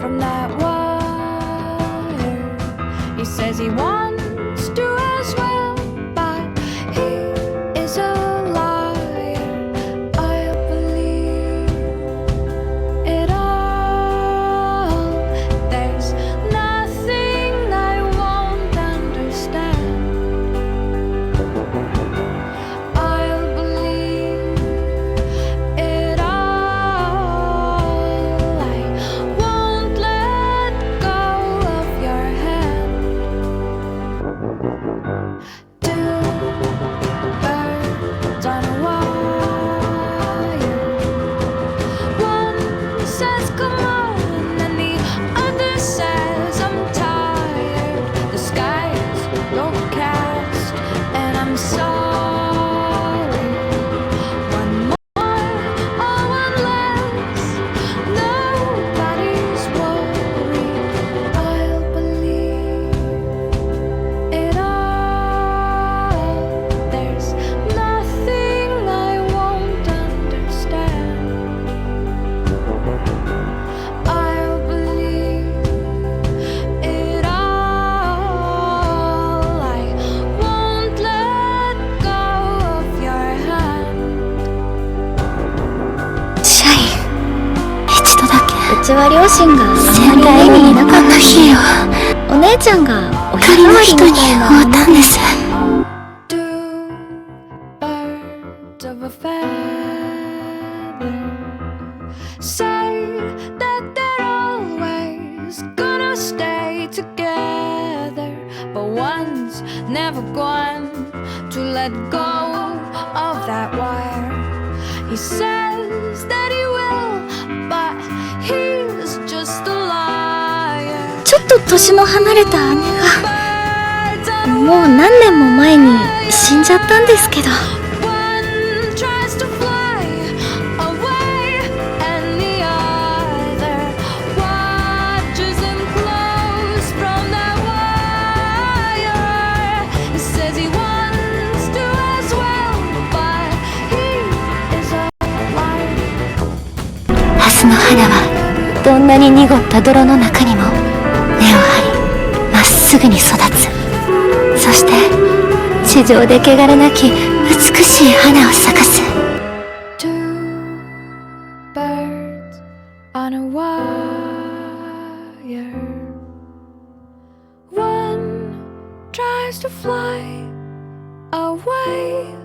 from that wire. He says he wants to as well, but he is a liar. I'll believe it all. There's nothing I won't understand. I'll believe it all. I won't let go of your hand. Two birds on a wire. One says come on, and the other says I'm tired. The sky's overcast, and I'm sorry. One more or one less, nobody's worried. I'll believe it all. There's nothing I won't understand. I'll believe it all. I won't let go of your hand. シャイン、一度だけうちは両親があん先まり輩にいなかったし、日をお姉ちゃんが親仮代わりの人にみたいな会ったんです。 Two birds of a feather say that they're always gonna stay together, but one's never going to let go of that wire. He says that he will, but he's just a liar. ちょっと年の離れた姉 Birds が on もう何年も前に死んじゃったんですけど、 One tries to fly away, and the other watches him close from that wire. He says he wants to as well, but he is a liar. ハスの花はどんなに濁った泥の中にも根を張りまっすぐに育つ。そして地上で汚れなき美しい花を咲かす。 Two birds on a wire. One tries to fly away,